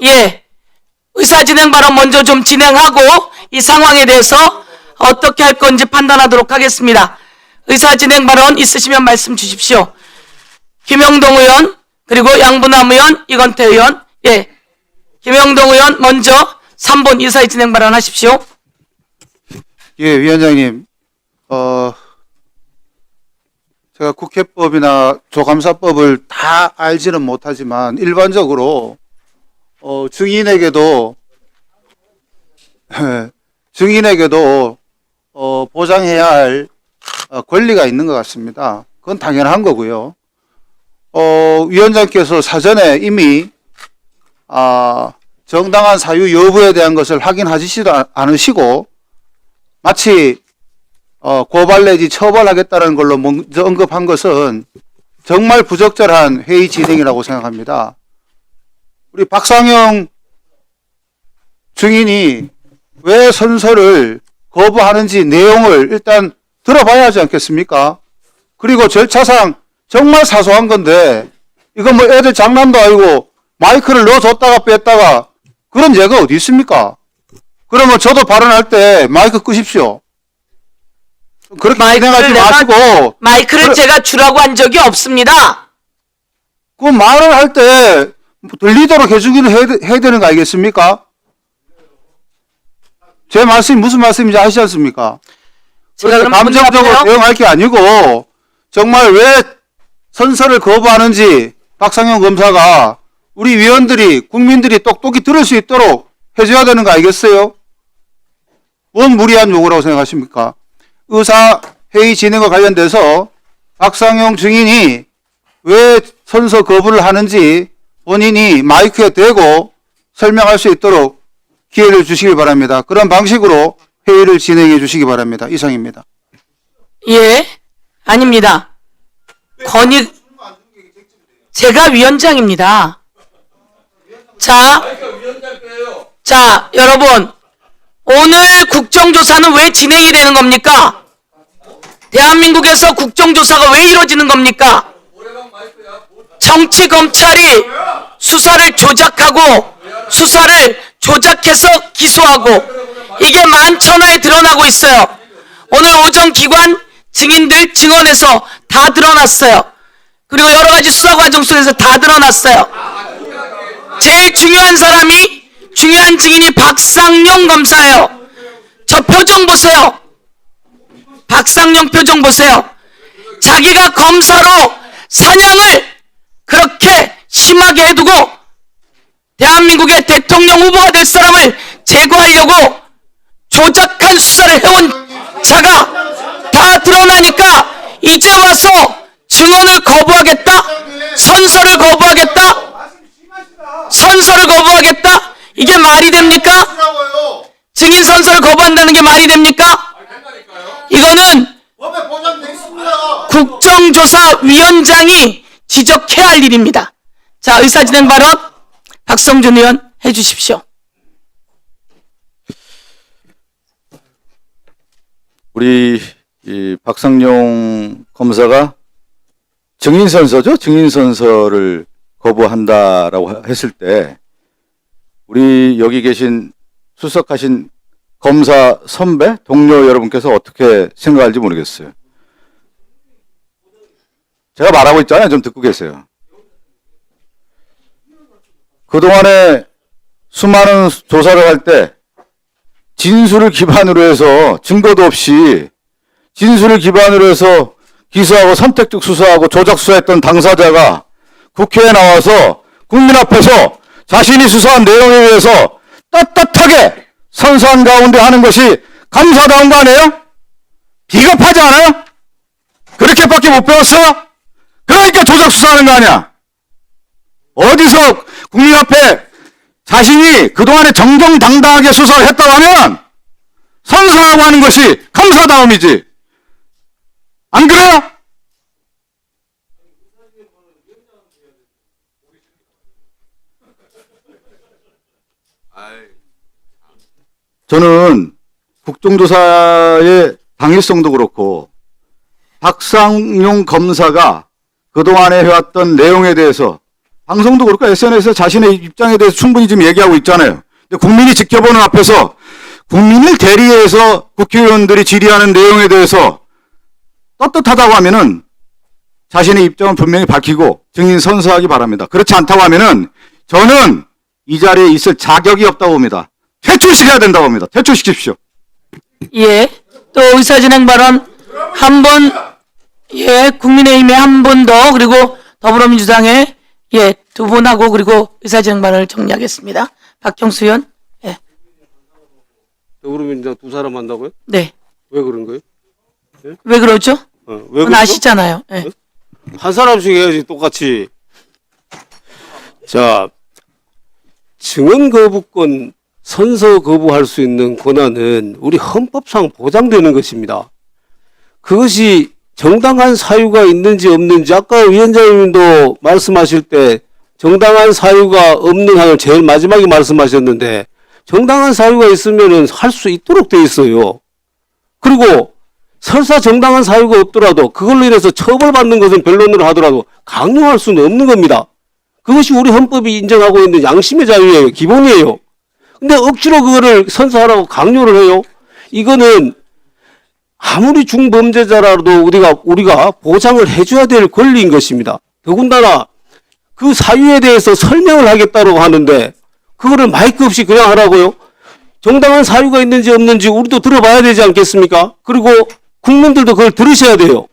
예, 의사진행 발언 먼저 좀 진행하고 이 상황에 대해서 어떻게 할 건지 판단하도록 하겠습니다. 의사진행 발언 있으시면 말씀 주십시오. 김영동 의원, 그리고 양분남 의원, 이건태 의원. 예, 김영동 의원 먼저 3분 의사진행 발언 하십시오. 예, 위원장님. 제가 국회법이나 조감사법을 다 알지는 못하지만 일반적으로 증인에게도 보장해야 할 권리가 있는 것 같습니다. 그건 당연한 거고요. 위원장께서 사전에 이미 정당한 사유 여부에 대한 것을 확인하시지도 않으시고 마치 고발 내지 처벌하겠다는 걸로 먼저 언급한 것은 정말 부적절한 회의 진행이라고 생각합니다. 우리 박상영 증인이 왜 선서를 거부하는지 내용을 일단 들어봐야 하지 않겠습니까? 그리고 절차상 정말 사소한 건데 이건 뭐 애들 장난도 아니고 마이크를 넣어줬다가 뺐다가 그런 예가 어디 있습니까? 그러면 저도 발언할 때 마이크 끄십시오. 그렇게 진행하지 마시고 마이크를 제가 주라고 한 적이 없습니다. 그 말을 할 때 들리도록 해주기는 해야 되는 거 아니겠습니까? 제 말씀이 무슨 말씀인지 아시지 않습니까? 제가 그럼 감정적으로 문제 앞에요? 대응할 게 아니고 정말 왜 선서를 거부하는지 박상영 검사가 우리 위원들이 국민들이 똑똑히 들을 수 있도록 해줘야 되는 거 아니겠어요? 뭔 무리한 요구라고 생각하십니까? 의사 회의 진행과 관련돼서 박상영 증인이 왜 선서 거부를 하는지 본인이 마이크에 대고 설명할 수 있도록 기회를 주시기 바랍니다. 그런 방식으로 회의를 진행해 주시기 바랍니다. 이상입니다. 예, 아닙니다. 제가 위원장입니다. 자, 여러분. 오늘 국정조사는 왜 진행이 되는 겁니까? 대한민국에서 국정조사가 왜 이루어지는 겁니까? 정치 검찰이 수사를 조작하고 수사를 조작해서 기소하고 이게 만천하에 드러나고 있어요. 오늘 오전 기관 증인들 증언에서 다 드러났어요. 그리고 여러 가지 수사 과정 속에서 다 드러났어요. 제일 중요한 사람이 중요한 증인이 박상용 검사예요. 저 표정 보세요. 박상용 표정 보세요. 자기가 검사로 사냥을 그렇게 심하게 해두고 대한민국의 대통령 후보가 될 사람을 제거하려고 조작한 수사를 해온 자가 다 드러나니까 이제 와서 증언을 거부하겠다? 선서를 거부하겠다? 선서를 거부하겠다? 이게 말이 됩니까? 증인 선서를 거부한다는 게 말이 됩니까? 이거는 국정조사위원장이 지적해야 할 일입니다. 자, 의사진행 발언 박성준 의원 해주십시오. 우리 이 박상용 검사가 증인선서죠? 증인선서를 거부한다라고 했을 때 우리 여기 계신 수석하신 검사 선배, 동료 여러분께서 어떻게 생각할지 모르겠어요. 제가 말하고 있잖아요. 좀 듣고 계세요. 그동안에 수많은 조사를 할 때 진술을 기반으로 해서 증거도 없이 진술을 기반으로 해서 기소하고 선택적 수사하고 조작 수사했던 당사자가 국회에 나와서 국민 앞에서 자신이 수사한 내용에 대해서 떳떳하게 선서한 가운데 하는 것이 감사다운 거 아니에요? 비겁하지 않아요? 그렇게밖에 못 배웠어요? 그러니까 조작 수사하는 거 아니야? 어디서 국민 앞에 자신이 그동안에 정정당당하게 수사를 했다고 하면 선서하고 하는 것이 감사다움이지. 안 그래요? 저는 국정조사의 당위성도 그렇고 박상용 검사가 그동안에 해왔던 내용에 대해서 방송도 그렇고 SNS에서 자신의 입장에 대해서 충분히 지금 얘기하고 있잖아요. 근데 국민이 지켜보는 앞에서 국민을 대리해서 국회의원들이 질의하는 내용에 대해서 떳떳하다고 하면은 자신의 입장은 분명히 밝히고 증인 선서하기 바랍니다. 그렇지 않다고 하면은 저는 이 자리에 있을 자격이 없다고 봅니다. 퇴출시켜야 된다고 봅니다. 퇴출시키십시오. 예. 또 의사진행 발언 한 분, 예, 국민의힘에 한 분 더, 그리고 더불어민주당에 예, 두 분 하고, 그리고 의사진행 발언을 정리하겠습니다. 박형수 의원. 예. 더불어민주당 두 사람 한다고요? 네. 왜 그런 거예요? 왜 그러죠? 왜 그건 그러죠? 아시잖아요. 예. 한 사람씩 해야지 똑같이. 자, 증언 거부권, 선서 거부할 수 있는 권한은 우리 헌법상 보장되는 것입니다. 그것이 정당한 사유가 있는지 없는지 아까 위원장님도 말씀하실 때 정당한 사유가 없는 한을 제일 마지막에 말씀하셨는데 정당한 사유가 있으면은 할 수 있도록 돼 있어요. 그리고 설사 정당한 사유가 없더라도 그걸로 인해서 처벌받는 것은 변론으로 하더라도 강요할 수는 없는 겁니다. 그것이 우리 헌법이 인정하고 있는 양심의 자유예요. 기본이에요. 근데 억지로 그거를 선서하라고 강요를 해요. 이거는 아무리 중범죄자라도 우리가 보장을 해줘야 될 권리인 것입니다. 더군다나 그 사유에 대해서 설명을 하겠다고 하는데 그거를 마이크 없이 그냥 하라고요? 정당한 사유가 있는지 없는지 우리도 들어봐야 되지 않겠습니까? 그리고 국민들도 그걸 들으셔야 돼요.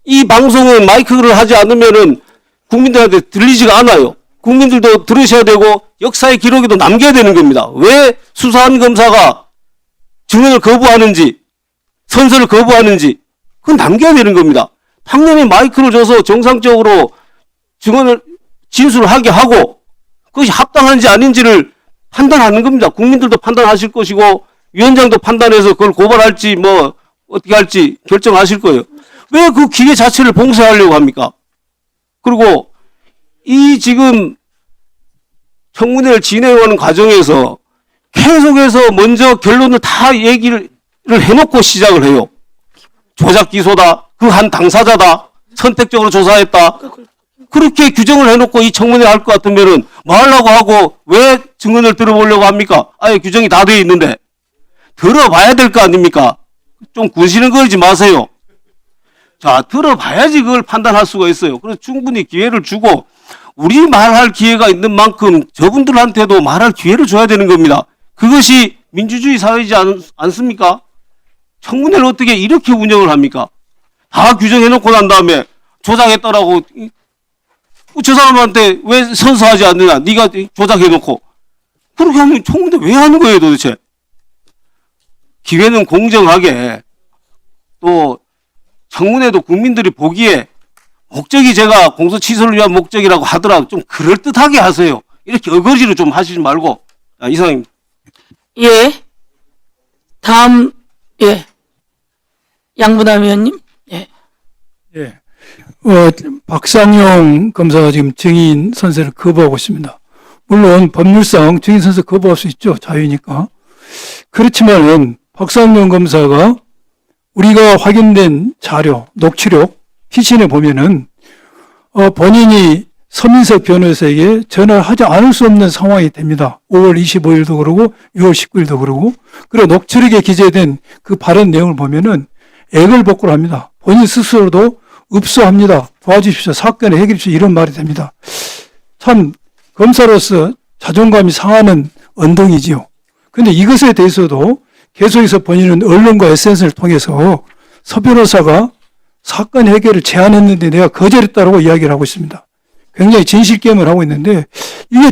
이 방송은 마이크를 하지 않으면은 국민들한테 들리지가 않아요. 국민들도 들으셔야 되고 역사의 기록에도 남겨야 되는 겁니다. 왜 수사한 검사가 증언을 거부하는지 선서를 거부하는지 그건 남겨야 되는 겁니다. 당연히 마이크를 줘서 정상적으로 증언을 진술을 하게 하고 그것이 합당한지 아닌지를 판단하는 겁니다. 국민들도 판단하실 것이고 위원장도 판단해서 그걸 고발할지 뭐 어떻게 할지 결정하실 거예요. 왜 그 기회 자체를 봉쇄하려고 합니까? 그리고 이 지금 청문회를 진행하는 과정에서 계속해서 먼저 결론을 다 얘기를 해놓고 시작을 해요. 조작 기소다. 그 한 당사자다. 선택적으로 조사했다. 그렇게 규정을 해놓고 이 청문회 할 것 같으면은 뭐 하려고 하고 왜 증언을 들어보려고 합니까? 아예 규정이 다 되어 있는데. 들어봐야 될 거 아닙니까? 좀 군시는 거리지 마세요. 자, 들어봐야지 그걸 판단할 수가 있어요. 그래서 충분히 기회를 주고 우리 말할 기회가 있는 만큼 저분들한테도 말할 기회를 줘야 되는 겁니다. 그것이 민주주의 사회이지 않습니까? 청문회를 어떻게 이렇게 운영을 합니까? 다 규정해놓고 난 다음에 조작했다라고 저 사람한테 왜 선서하지 않느냐? 네가 조작해놓고 그렇게 하면 청문회 왜 하는 거예요 도대체? 기회는 공정하게 또 청문회도 국민들이 보기에 목적이 제가 공소 취소를 위한 목적이라고 하더라도 좀 그럴듯하게 하세요. 이렇게 어거지로 좀 하시지 말고. 자, 이상입니다. 예. 다음, 예. 양분남 의원님. 예. 예. 박상용 검사가 지금 증인 선서를 거부하고 있습니다. 물론 법률상 증인 선서 거부할 수 있죠. 자유니까. 그렇지만은 박상용 검사가 우리가 확인된 자료, 녹취록, 피신에 보면은 본인이 서민석 변호사에게 전화를 하지 않을 수 없는 상황이 됩니다. 5월 25일도 그러고 6월 19일도 그러고 그리고 녹취록에 기재된 그 발언 내용을 보면은 액을 복구를 합니다. 본인 스스로도 읍소합니다. 도와주십시오. 사건을 해결해 주십시오. 이런 말이 됩니다. 참 검사로서 자존감이 상하는 언동이지요. 그런데 이것에 대해서도 계속해서 본인은 언론과 SNS를 통해서 서 변호사가 사건 해결을 제안했는데 내가 거절했다고 이야기를 하고 있습니다. 굉장히 진실게임을 하고 있는데 이게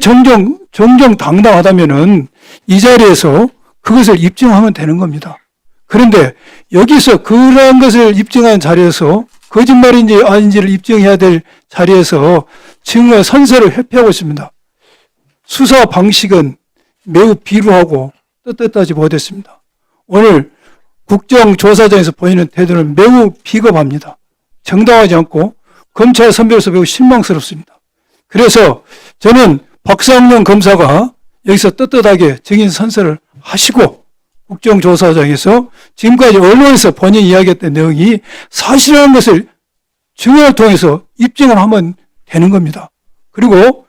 정정당당하다면은 이 자리에서 그것을 입증하면 되는 겁니다. 그런데 여기서 그러한 것을 입증한 자리에서 거짓말인지 아닌지를 입증해야 될 자리에서 증거 선서를 회피하고 있습니다. 수사 방식은 매우 비루하고 떳떳하지 못했습니다. 오늘 국정조사장에서 보이는 태도는 매우 비겁합니다. 정당하지 않고 검찰 선배로서 매우 실망스럽습니다. 그래서 저는 박상용 검사가 여기서 떳떳하게 증인 선서를 하시고 국정조사장에서 지금까지 언론에서 본인이 이야기했던 내용이 사실이라는 것을 증언을 통해서 입증을 하면 되는 겁니다. 그리고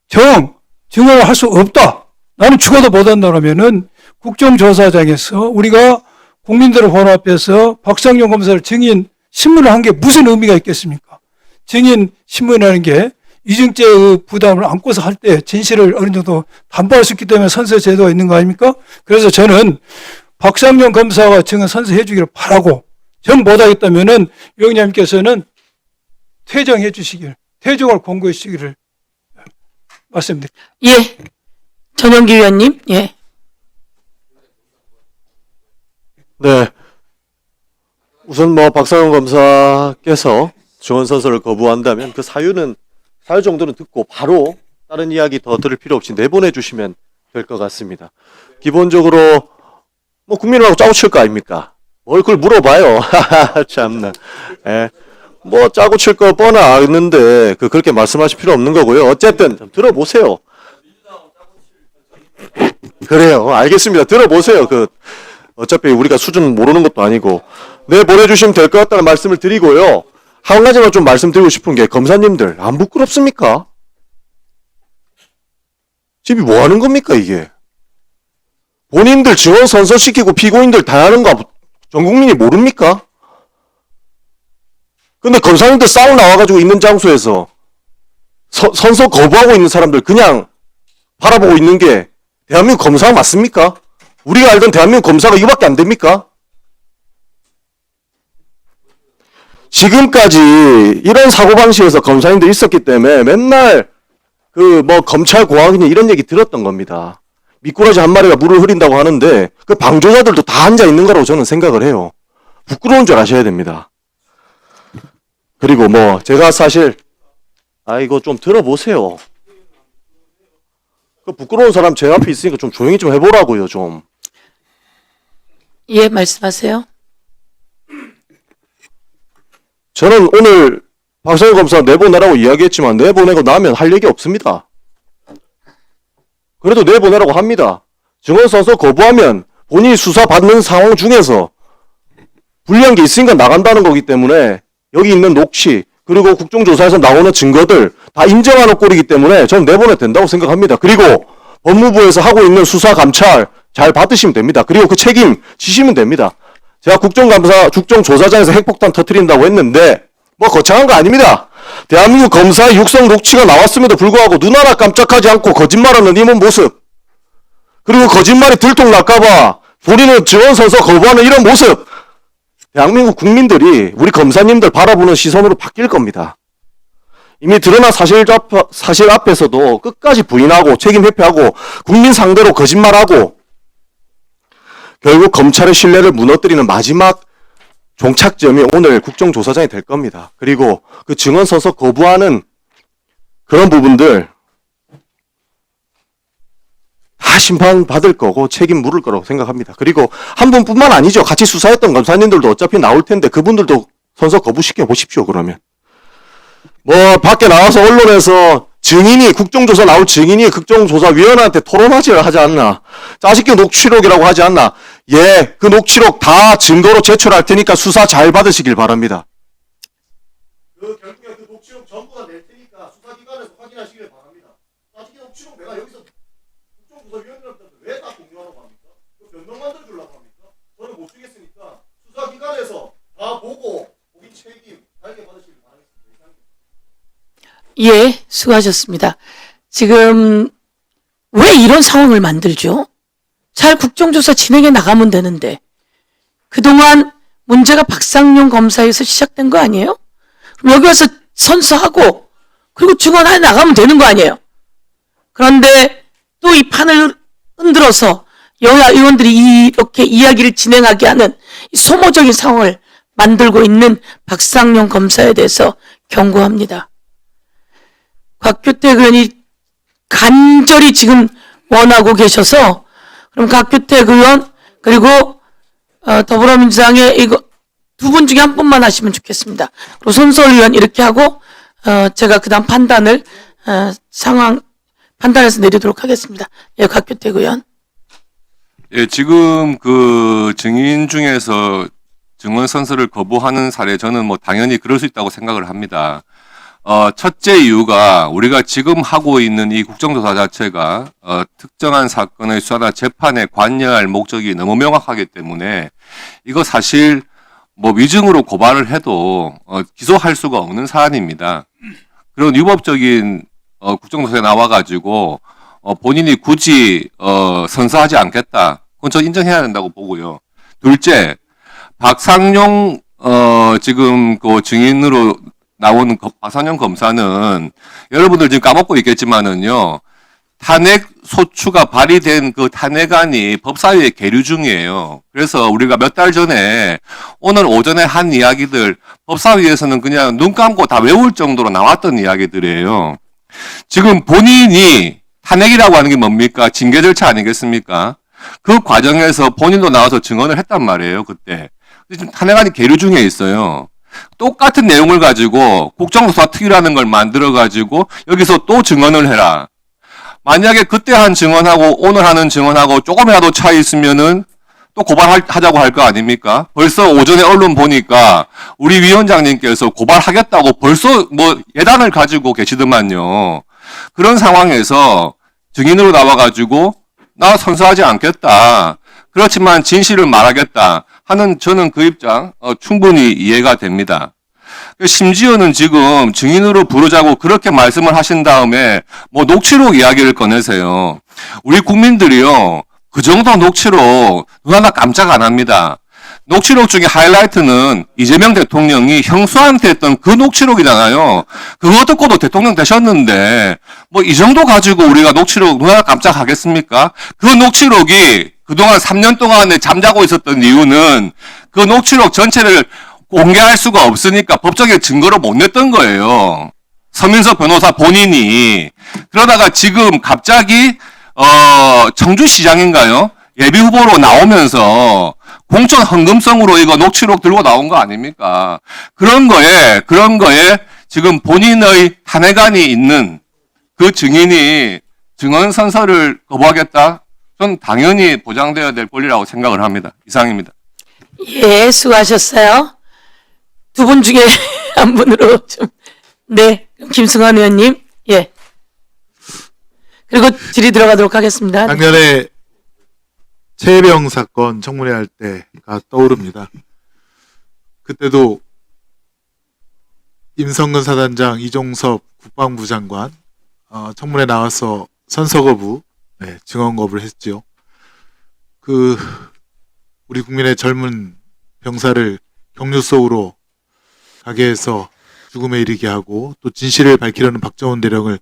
증언을 할 수 없다. 나는 죽어도 못한다 그러면은 국정조사장에서 우리가 국민들을 혼합해서 박상용 검사를 증인 신문을 한 게 무슨 의미가 있겠습니까? 증인 신문이라는 게 이중죄의 부담을 안고서 할 때 진실을 어느 정도 담보할 수 있기 때문에 선서 제도가 있는 거 아닙니까? 그래서 저는 박상용 검사가 증언 선서해 주기를 바라고, 전 못하겠다면은 위원장님께서는 퇴정해 주시길, 퇴정을 권고해 주시기를 말씀드립니다. 예. 전영기 위원님, 예. 네. 우선 뭐 박상용 검사께서 증언 선서를 거부한다면 그 사유 정도는 듣고 바로 다른 이야기 더 들을 필요 없이 내보내 주시면 될 것 같습니다. 기본적으로 뭐 국민하고 짜고 칠 거 아닙니까? 뭘 그걸 물어봐요. 참나. 예. 뭐 짜고 칠 거 뻔하 아는데 그렇게 말씀하실 필요 없는 거고요. 어쨌든 좀 들어보세요. 그래요. 알겠습니다. 들어보세요. 어차피 우리가 수준 모르는 것도 아니고 내보내주시면 될 것 같다는 말씀을 드리고요. 한 가지만 좀 말씀드리고 싶은 게, 검사님들 안 부끄럽습니까? 집이 뭐 하는 겁니까 이게? 본인들 증언 선서시키고 피고인들 다 하는 거 전 국민이 모릅니까? 근데 검사님들 싸움 나와가지고 있는 장소에서 선서 거부하고 있는 사람들 그냥 바라보고 있는 게 대한민국 검사 맞습니까? 우리가 알던 대한민국 검사가 이거밖에 안 됩니까? 지금까지 이런 사고방식에서 검사님들 있었기 때문에 맨날 검찰 고학이니 이런 얘기 들었던 겁니다. 미꾸라지 한 마리가 물을 흐린다고 하는데 그 방조자들도 다 앉아 있는 거라고 저는 생각을 해요. 부끄러운 줄 아셔야 됩니다. 그리고 제가 사실 이거 좀 들어보세요. 그 부끄러운 사람 제 앞에 있으니까 좀 조용히 좀 해보라고요, 좀. 예, 말씀하세요. 저는 오늘 박상용 검사 내보내라고 이야기했지만 내보내고 나면 할 얘기 없습니다. 그래도 내보내라고 합니다. 증언 선서 거부하면 본인이 수사받는 상황 중에서 불리한 게 있으니까 나간다는 거기 때문에 여기 있는 녹취 그리고 국정조사에서 나오는 증거들 다 인정하는 꼴이기 때문에 저는 내보내도 된다고 생각합니다. 그리고 법무부에서 하고 있는 수사 감찰 잘 받으시면 됩니다. 그리고 그 책임 지시면 됩니다. 제가 국정조사장에서 핵폭탄 터뜨린다고 했는데 거창한 거 아닙니다. 대한민국 검사의 육성 녹취가 나왔음에도 불구하고 눈 하나 깜짝하지 않고 거짓말하는 이런 모습, 그리고 거짓말이 들통날까봐 본인은 증언 선서 거부하는 이런 모습, 대한민국 국민들이 우리 검사님들 바라보는 시선으로 바뀔 겁니다. 이미 드러난 사실 앞에서도 끝까지 부인하고 책임 회피하고 국민 상대로 거짓말하고 결국 검찰의 신뢰를 무너뜨리는 마지막 종착점이 오늘 국정조사장이 될 겁니다. 그리고 그 증언 선서 거부하는 그런 부분들 다 심판받을 거고 책임 물을 거라고 생각합니다. 그리고 한 분뿐만 아니죠. 같이 수사했던 검사님들도 어차피 나올 텐데 그분들도 선서 거부시켜 보십시오. 그러면 밖에 나와서 언론에서 국정조사 나올 증인이 국정조사위원한테 토론하지를 하지 않나, 짜집기 녹취록이라고 하지 않나. 예, 그 녹취록 다 증거로 제출할 테니까 수사 잘 받으시길 바랍니다. 결국에 그 녹취록 전부 다 낼 테니까 수사기관에서 확인하시길 바랍니다. 짜집기 녹취록 내가 여기서 국정조사위원들한테 왜 다 공유하라고 합니까? 변명 만들어주려고 합니까? 저는 못 주겠으니까 수사기관에서 다 보고 거기 책임 달게 받으시길 바랍니다. 예, 수고하셨습니다. 지금 왜 이런 상황을 만들죠? 잘 국정조사 진행해 나가면 되는데 그동안 문제가 박상용 검사에서 시작된 거 아니에요? 그럼 여기 와서 선서하고 그리고 증언해 나가면 되는 거 아니에요? 그런데 또 이 판을 흔들어서 여야 의원들이 이렇게 이야기를 진행하게 하는 이 소모적인 상황을 만들고 있는 박상용 검사에 대해서 경고합니다. 곽규택 의원이 간절히 지금 원하고 계셔서 그럼 곽규택 의원 그리고 더불어민주당의 이거 두 분 중에 한 분만 하시면 좋겠습니다. 그리고 손소월 의원 이렇게 하고 제가 그다음 판단을 판단해서 내리도록 하겠습니다. 예, 곽규택 의원. 예, 지금 증인 중에서 증언 선서를 거부하는 사례 저는 당연히 그럴 수 있다고 생각을 합니다. 첫째 이유가 우리가 지금 하고 있는 이 국정조사 자체가 특정한 사건의 수사나 재판에 관여할 목적이 너무 명확하기 때문에 이거 사실 뭐 위증으로 고발을 해도 기소할 수가 없는 사안입니다. 그런 위법적인 국정조사에 나와가지고 본인이 굳이 선서하지 않겠다. 그건 저 인정해야 된다고 보고요. 둘째, 박상용 지금 그 증인으로 나오는 박상용 검사는 여러분들 지금 까먹고 있겠지만은요. 탄핵 소추가 발의된 그 탄핵안이 법사위에 계류 중이에요. 그래서 우리가 몇 달 전에 오늘 오전에 한 이야기들 법사위에서는 그냥 눈 감고 다 외울 정도로 나왔던 이야기들이에요. 지금 본인이 탄핵이라고 하는 게 뭡니까? 징계 절차 아니겠습니까? 그 과정에서 본인도 나와서 증언을 했단 말이에요, 그때. 지금 탄핵안이 계류 중에 있어요. 똑같은 내용을 가지고 국정조사 특위라는 걸 만들어가지고 여기서 또 증언을 해라. 만약에 그때 한 증언하고 오늘 하는 증언하고 조금이라도 차이 있으면은 또 고발하자고 할 거 아닙니까? 벌써 오전에 언론 보니까 우리 위원장님께서 고발하겠다고 벌써 뭐 예단을 가지고 계시더만요. 그런 상황에서 증인으로 나와가지고 나 선서하지 않겠다. 그렇지만 진실을 말하겠다 하는 저는 그 입장 충분히 이해가 됩니다. 심지어는 지금 증인으로 부르자고 그렇게 말씀을 하신 다음에 뭐 녹취록 이야기를 꺼내세요. 우리 국민들이요. 그 정도 녹취록 눈 하나 깜짝 안 합니다. 녹취록 중에 하이라이트는 이재명 대통령이 형수한테 했던 그 녹취록이잖아요. 그거 듣고도 대통령 되셨는데 뭐 이 정도 가지고 우리가 녹취록 눈 하나 깜짝 하겠습니까? 그 녹취록이 그동안 3년 동안에 잠자고 있었던 이유는 그 녹취록 전체를 공개할 수가 없으니까 법적인 증거로 못 냈던 거예요. 서민석 변호사 본인이. 그러다가 지금 갑자기 청주시장인가요? 예비 후보로 나오면서 공천 헌금성으로 이거 녹취록 들고 나온 거 아닙니까? 그런 거에 지금 본인의 탄핵안이 있는 그 증인이 증언 선서를 거부하겠다? 전 당연히 보장되어야 될 권리라고 생각을 합니다. 이상입니다. 예, 수고하셨어요. 두 분 중에 한 분으로 좀, 네, 김승환 의원님, 예. 그리고 질의 들어가도록 하겠습니다. 작년에 최혜병 사건 청문회 할 때가 떠오릅니다. 그때도 임성근 사단장, 이종섭 국방부 장관 청문회 나와서 선서 거부, 증언 거부를 했죠. 우리 국민의 젊은 병사를 격류 속으로 가게 해서 죽음에 이르게 하고 또 진실을 밝히려는 박정훈 대령을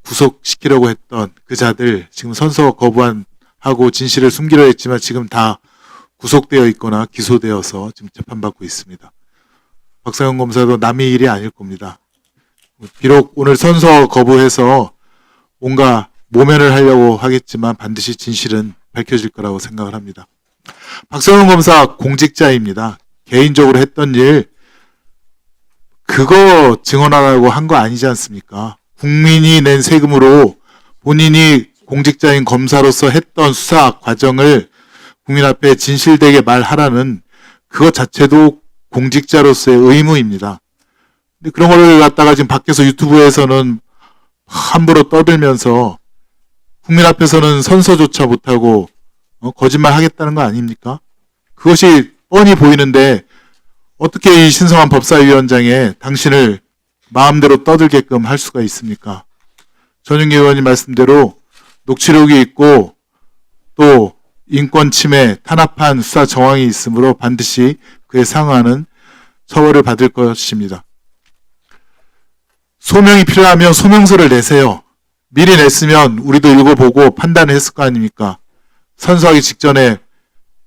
구속시키려고 했던 그 자들 지금 선서 거부하고 진실을 숨기려 했지만 지금 다 구속되어 있거나 기소되어서 지금 재판받고 있습니다. 박상용 검사도 남의 일이 아닐 겁니다. 비록 오늘 선서 거부해서 뭔가 모면을 하려고 하겠지만 반드시 진실은 밝혀질 거라고 생각을 합니다. 박상용 검사 공직자입니다. 개인적으로 했던 일 그거 증언하라고 한 거 아니지 않습니까? 국민이 낸 세금으로 본인이 공직자인 검사로서 했던 수사 과정을 국민 앞에 진실되게 말하라는 그것 자체도 공직자로서의 의무입니다. 근데 그런 거를 갖다가 지금 밖에서 유튜브에서는 함부로 떠들면서 국민 앞에서는 선서조차 못하고 거짓말 하겠다는 거 아닙니까? 그것이 뻔히 보이는데 어떻게 이 신성한 법사위원장에 당신을 마음대로 떠들게끔 할 수가 있습니까? 전윤기 의원님 말씀대로 녹취록이 있고 또 인권 침해, 탄압한 수사 정황이 있으므로 반드시 그에 상응하는 처벌을 받을 것입니다. 소명이 필요하면 소명서를 내세요. 미리 냈으면 우리도 읽어보고 판단을 했을 거 아닙니까? 선서하기 직전에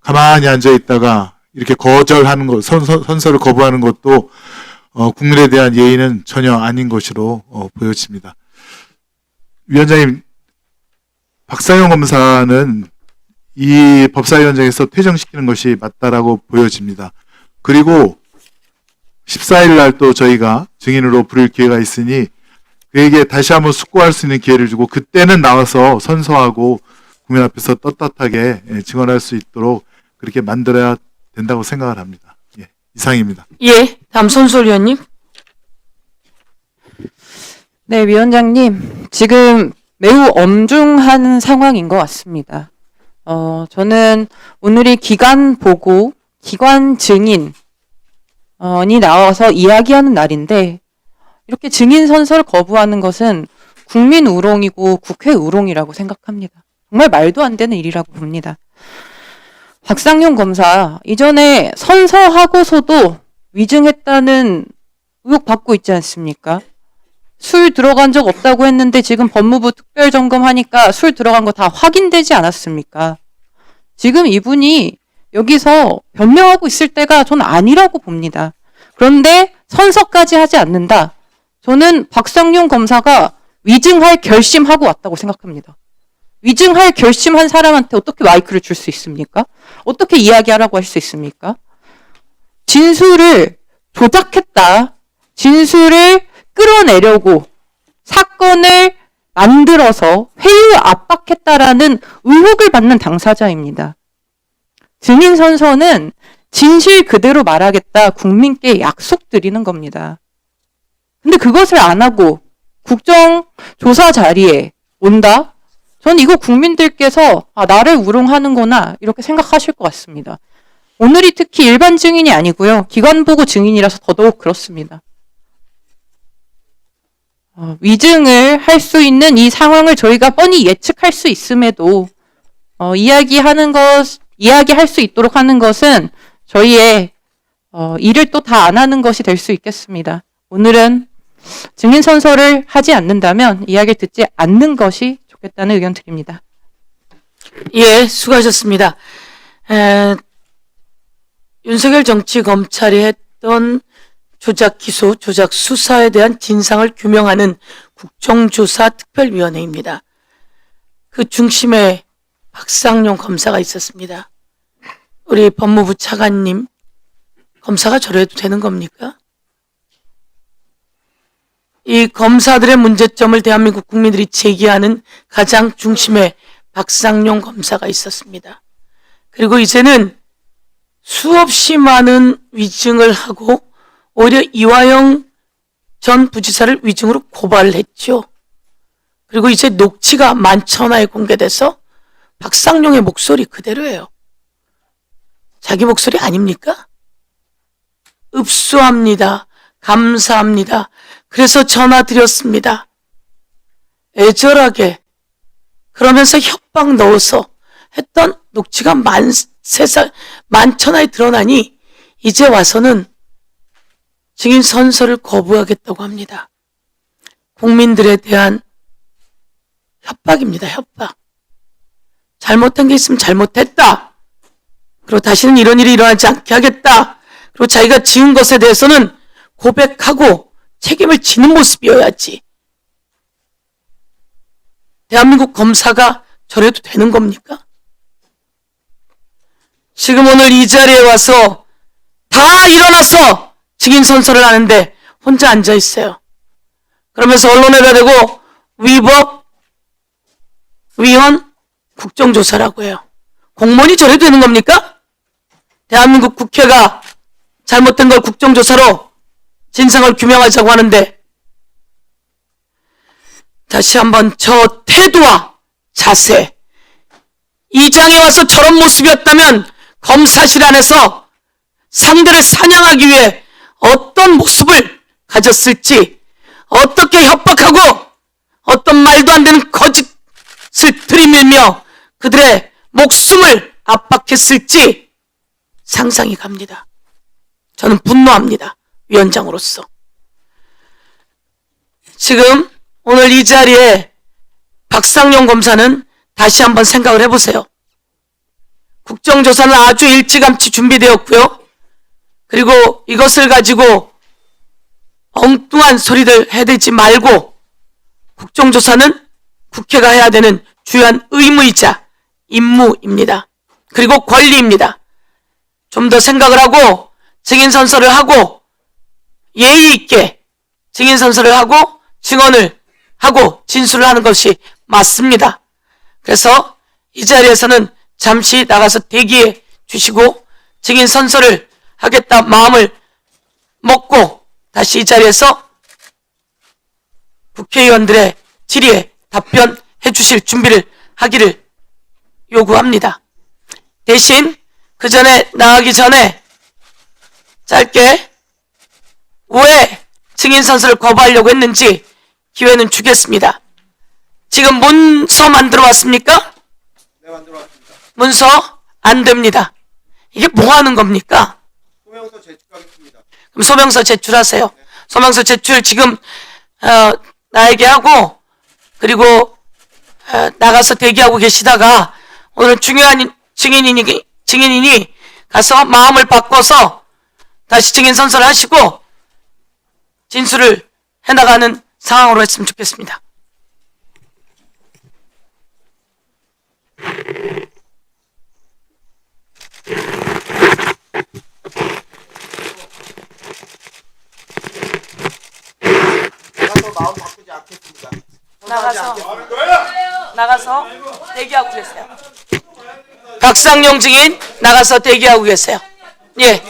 가만히 앉아 있다가 이렇게 거절하는 것, 선서를 거부하는 것도 국민에 대한 예의는 전혀 아닌 것으로 보여집니다. 위원장님, 박상용 검사는 이 법사위원장에서 퇴정시키는 것이 맞다라고 보여집니다. 그리고 14일 날 또 저희가 증인으로 부를 기회가 있으니 그에게 다시 한번 숙고할 수 있는 기회를 주고 그때는 나와서 선서하고 국민 앞에서 떳떳하게 증언할 수 있도록 그렇게 만들어야 된다고 생각을 합니다. 예, 이상입니다. 예, 다음 손수월 의원님. 네, 위원장님. 지금 매우 엄중한 상황인 것 같습니다. 저는 오늘이 기관 보고, 기관 증인이 나와서 이야기하는 날인데, 이렇게 증인 선서를 거부하는 것은 국민 우롱이고 국회 우롱이라고 생각합니다. 정말 말도 안 되는 일이라고 봅니다. 박상용 검사, 이전에 선서하고서도 위증했다는 의혹 받고 있지 않습니까? 술 들어간 적 없다고 했는데 지금 법무부 특별점검하니까 술 들어간 거 다 확인되지 않았습니까? 지금 이분이 여기서 변명하고 있을 때가 전 아니라고 봅니다. 그런데 선서까지 하지 않는다. 저는 박상용 검사가 위증할 결심하고 왔다고 생각합니다. 위증할 결심한 사람한테 어떻게 마이크를 줄 수 있습니까? 어떻게 이야기하라고 할 수 있습니까? 진술을 조작했다. 진술을 끌어내려고 사건을 만들어서 회유 압박했다라는 의혹을 받는 당사자입니다. 증인 선서는 진실 그대로 말하겠다 국민께 약속드리는 겁니다. 근데 그것을 안 하고 국정조사 자리에 온다? 전 이거 국민들께서 나를 우롱하는구나 이렇게 생각하실 것 같습니다. 오늘이 특히 일반 증인이 아니고요. 기관 보고 증인이라서 더더욱 그렇습니다. 위증을 할 수 있는 이 상황을 저희가 뻔히 예측할 수 있음에도 이야기할 수 있도록 하는 것은 저희의 일을 또 다 안 하는 것이 될 수 있겠습니다. 오늘은 증인 선서를 하지 않는다면 이야기를 듣지 않는 것이 좋겠다는 의견 드립니다. 예, 수고하셨습니다. 윤석열 정치검찰이 했던 조작 기소, 조작 수사에 대한 진상을 규명하는 국정조사 특별위원회입니다. 그 중심에 박상용 검사가 있었습니다. 우리 법무부 차관님, 검사가 저래도 되는 겁니까? 이 검사들의 문제점을 대한민국 국민들이 제기하는 가장 중심에 박상용 검사가 있었습니다. 그리고 이제는 수없이 많은 위증을 하고 오히려 이화영 전 부지사를 위증으로 고발을 했죠. 그리고 이제 녹취가 만천하에 공개돼서 박상용의 목소리 그대로예요. 자기 목소리 아닙니까? 읍수합니다. 감사합니다. 그래서 전화 드렸습니다. 애절하게 그러면서 협박 넣어서 했던 녹취가 만천하에 드러나니 이제 와서는 증인 선서를 거부하겠다고 합니다. 국민들에 대한 협박입니다. 협박. 잘못한 게 있으면 잘못했다. 그리고 다시는 이런 일이 일어나지 않게 하겠다. 그리고 자기가 지은 것에 대해서는 고백하고 책임을 지는 모습이어야지. 대한민국 검사가 저래도 되는 겁니까? 지금 오늘 이 자리에 와서 다 일어나서 증인 선서를 하는데 혼자 앉아 있어요. 그러면서 언론에다 대고 위법, 위헌, 국정조사라고 해요. 공무원이 저래도 되는 겁니까? 대한민국 국회가 잘못된 걸 국정조사로 진상을 규명하자고 하는데 다시 한번 저 태도와 자세, 이 장에 와서 저런 모습이었다면 검사실 안에서 상대를 사냥하기 위해 어떤 모습을 가졌을지, 어떻게 협박하고 어떤 말도 안 되는 거짓을 들이밀며 그들의 목숨을 압박했을지 상상이 갑니다. 저는 분노합니다. 위원장으로서. 지금 오늘 이 자리에 박상용 검사는 다시 한번 생각을 해보세요. 국정조사는 아주 일찌감치 준비되었고요. 그리고 이것을 가지고 엉뚱한 소리들 해대지 말고 국정조사는 국회가 해야 되는 주요한 의무이자 임무입니다. 그리고 권리입니다. 좀 더 생각을 하고 증인 선서를 하고 예의 있게 증인 선서를 하고 증언을 하고 진술을 하는 것이 맞습니다. 그래서 이 자리에서는 잠시 나가서 대기해 주시고 증인 선서를 하겠다 마음을 먹고 다시 이 자리에서 국회의원들의 질의에 답변해 주실 준비를 하기를 요구합니다. 대신 그 전에 나가기 전에 짧게 왜 증인 선서를 거부하려고 했는지 기회는 주겠습니다. 지금 문서 만들어 왔습니까? 네, 만들어 왔습니다. 문서 안 됩니다. 이게 뭐 하는 겁니까? 소명서 제출하겠습니다. 그럼 소명서 제출하세요. 소명서 제출 지금 나에게 하고 그리고 나가서 대기하고 계시다가 오늘 중요한 증인이니 가서 마음을 바꿔서 다시 증인 선서를 하시고 진술을 해나가는 상황으로 했으면 좋겠습니다. 마음 바꾸지 않겠습니다. 나가서 대기하고 계세요. 박상용 증인 나가서 대기하고 계세요. 예.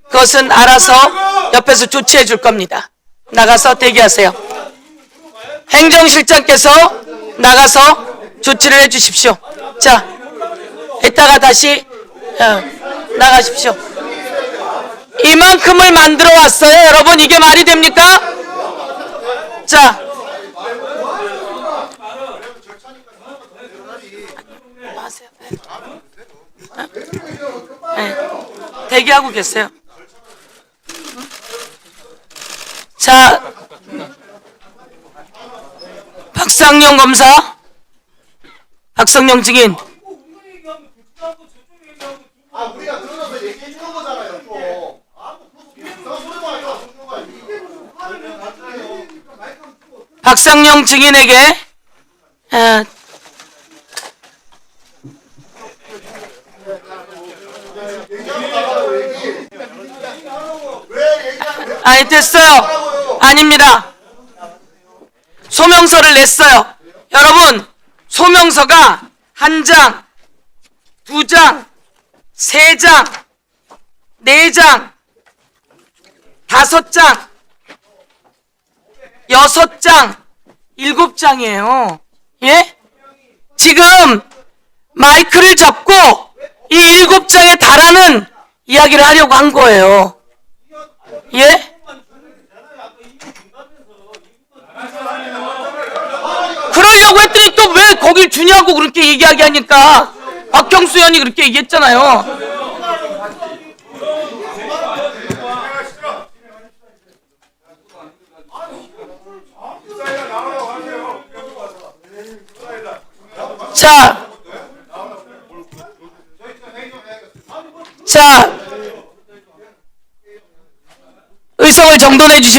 그것은 알아서 옆에서 조치해 줄 겁니다. 나가서 대기하세요. 행정실장께서 나가서 조치를 해 주십시오. 자, 이따가 다시 나가십시오. 이만큼을 만들어 왔어요. 여러분, 이게 말이 됩니까? 자, 하세요. 네. 대기하고 계세요. 자, 박상용 검사, 박상용 증인. 우리가 들어가서 얘기해 주는 거잖아요. 또. 박상용 증인에게 아니 됐어요. 아닙니다. 소명서를 냈어요. 여러분, 소명서가 1장, 2장, 3장, 4장, 5장, 6장, 7장이에요. 예? 지금 마이크를 잡고 이 7장에 달하는 이야기를 하려고 한 거예요. 예? 그러려고 했더니 또 왜 거길 주냐고 그렇게 얘기하게 하니까 박경수 의원이 그렇게 얘기했잖아요. 자, 의성을 정돈해 주십시오.